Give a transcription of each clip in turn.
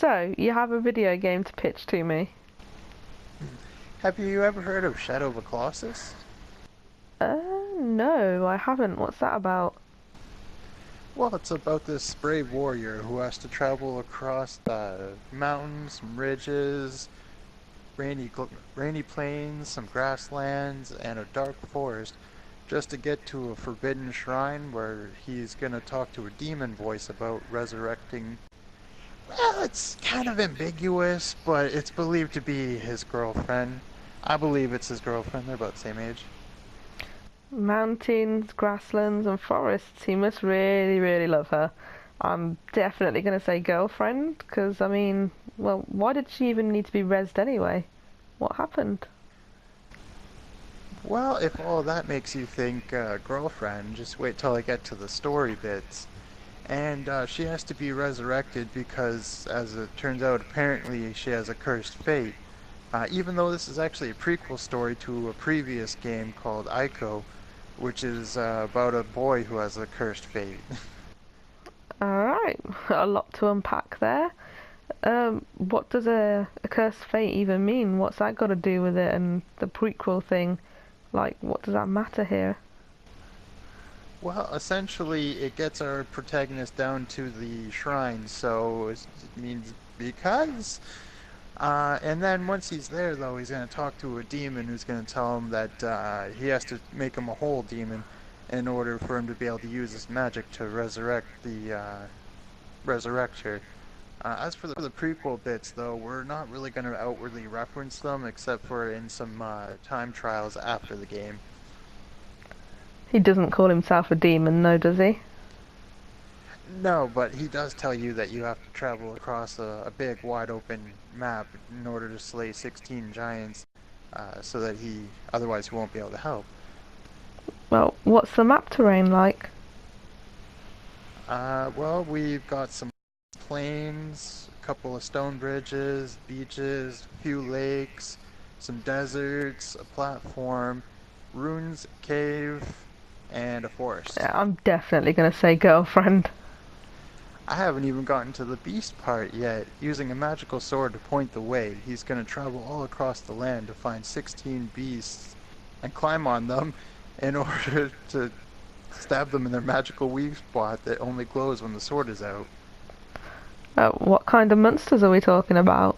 So, you have a video game to pitch to me? Have you ever heard of Shadow of a Colossus? No, I haven't. What's that about? Well, it's about this brave warrior who has to travel across the mountains, some ridges, rainy plains, some grasslands, and a dark forest just to get to a forbidden shrine where he's going to talk to a demon voice about resurrecting. Well, it's kind of ambiguous, but it's believed to be his girlfriend. I believe it's his girlfriend. They're about the same age. Mountains, grasslands, and forests. He must really, really love her. I'm definitely going to say girlfriend, because, I mean, well, why did she even need to be rezzed anyway? What happened? Well, if all that makes you think girlfriend, just wait till I get to the story bits. And she has to be resurrected because, as it turns out, apparently she has a cursed fate. Even though this is actually a prequel story to a previous game called Ico, which is about a boy who has a cursed fate. Alright, a lot to unpack there. What does a cursed fate even mean? What's that got to do with it and the prequel thing? Like, what does that matter here? Well, essentially, it gets our protagonist down to the shrine, so it means because. And then once he's there, though, he's going to talk to a demon who's going to tell him that he has to make him a whole demon in order for him to be able to use his magic to resurrect her. As for the prequel bits, though, we're not really going to outwardly reference them except for in some time trials after the game. He doesn't call himself a demon, no, does he? No, but he does tell you that you have to travel across a big, wide open map in order to slay 16 giants, so that otherwise he won't be able to help. Well, what's the map terrain like? Well, we've got some plains, a couple of stone bridges, beaches, a few lakes, some deserts, a platform, ruins, cave, and a forest. Yeah, I'm definitely going to say girlfriend. I haven't even gotten to the beast part yet. Using a magical sword to point the way, he's going to travel all across the land to find 16 beasts and climb on them in order to stab them in their magical weak spot that only glows when the sword is out. What kind of monsters are we talking about?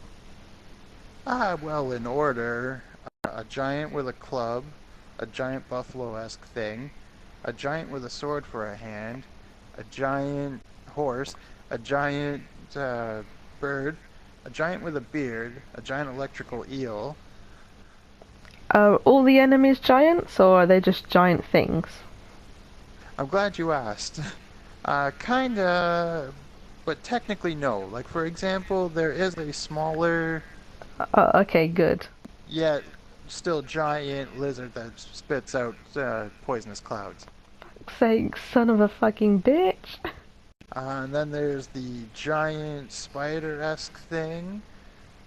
Well, in order, a giant with a club, a giant buffalo-esque thing, a giant with a sword for a hand, a giant horse, a giant bird, a giant with a beard, a giant electrical eel. Are all the enemies giants, or are they just giant things? I'm glad you asked. Kinda, but technically no. Like, for example, there is a smaller, Okay, good. yet still giant lizard that spits out poisonous clouds. Saying son of a fucking bitch. And then there's the giant spider-esque thing,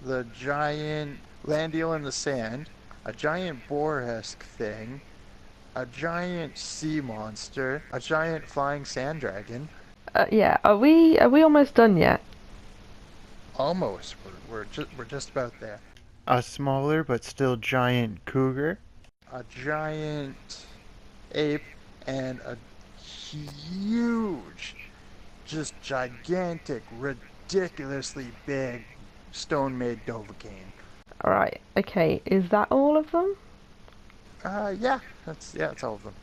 the giant land eel in the sand, a giant boar-esque thing, a giant sea monster, a giant flying sand dragon. Yeah, are we almost done yet? Almost, we're just about there. A smaller but still giant cougar, a giant ape, and a huge, just gigantic, ridiculously big stone-made Dovahkiin. Alright, okay, is that all of them? Yeah, that's all of them.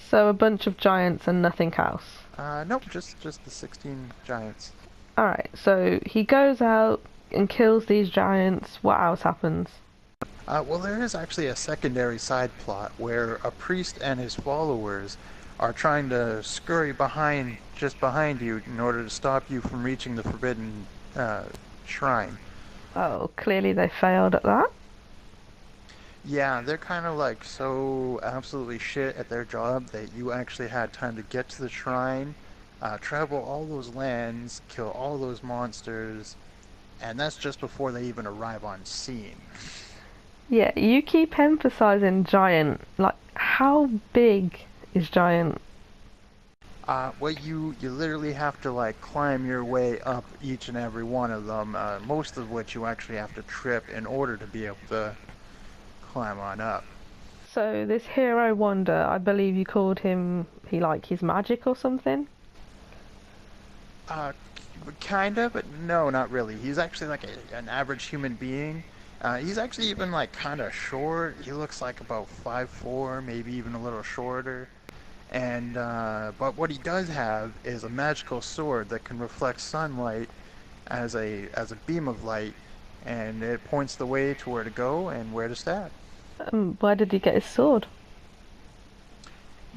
So a bunch of giants and nothing else. Nope, just the 16 giants. Alright, so he goes out and kills these giants. What else happens? Well, there is actually a secondary side plot where a priest and his followers are trying to scurry just behind you, in order to stop you from reaching the forbidden shrine. Oh, clearly they failed at that. Yeah, they're kind of like so absolutely shit at their job that you actually had time to get to the shrine, travel all those lands, kill all those monsters, and that's just before they even arrive on scene. Yeah, you keep emphasizing giant. Like, how big is giant? Well, you literally have to like climb your way up each and every one of them, most of which you actually have to trip in order to be able to climb on up. So this hero wonder, I believe you called him, he like his magic or something? Uh, Kinda, but no, not really. He's actually like an average human being. He's actually even like kind of short. He looks like about 5'4", maybe even a little shorter. And but what he does have is a magical sword that can reflect sunlight as a beam of light, and it points the way to where to go and where to stab. Where did he get his sword?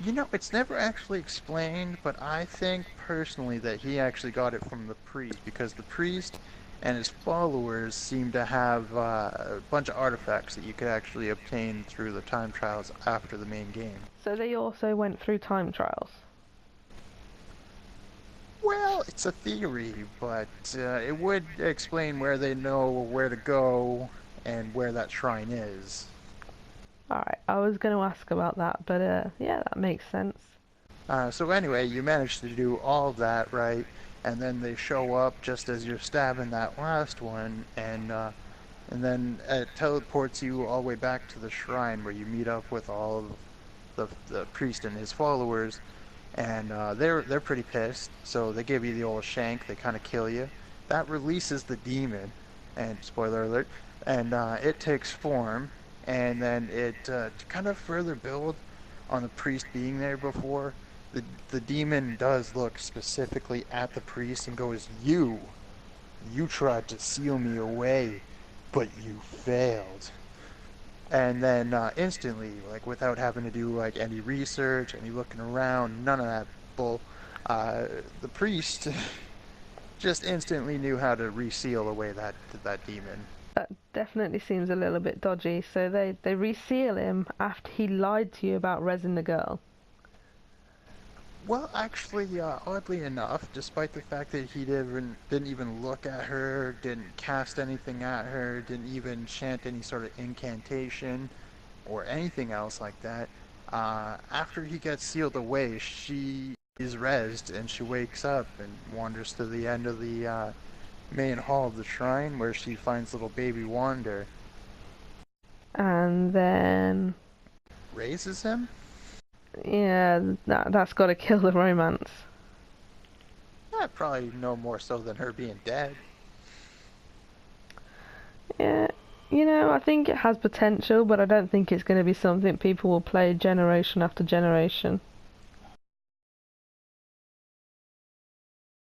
You know, it's never actually explained, but I think personally that he actually got it from the priest because the priest and his followers seem to have a bunch of artifacts that you could actually obtain through the time trials after the main game. So they also went through time trials. Well, it's a theory, but it would explain where they know where to go and where that shrine is. Alright, I was going to ask about that, but yeah, that makes sense. So anyway, you manage to do all of that, right? And then they show up just as you're stabbing that last one, and then it teleports you all the way back to the shrine where you meet up with all of the priest and his followers, and they're pretty pissed. So they give you the old shank. They kind of kill you. That releases the demon, and spoiler alert, and it takes form, and then it to kind of further build on the priest being there before. The demon does look specifically at the priest and goes, you tried to seal me away, but you failed." And then instantly, like without having to do like any research, any looking around, none of that bull, uh, the priest just instantly knew how to reseal away that demon. That definitely seems a little bit dodgy. So they reseal him after he lied to you about resin the girl. Well, actually, oddly enough, despite the fact that he didn't even look at her, didn't cast anything at her, didn't even chant any sort of incantation or anything else like that, after he gets sealed away, she is rezzed and she wakes up and wanders to the end of the main hall of the shrine where she finds little baby Wander, And then, raises him. yeah, that's got to kill the romance. Probably no more so than her being dead. Yeah, I think it has potential, but I don't think it's going to be something people will play generation after generation.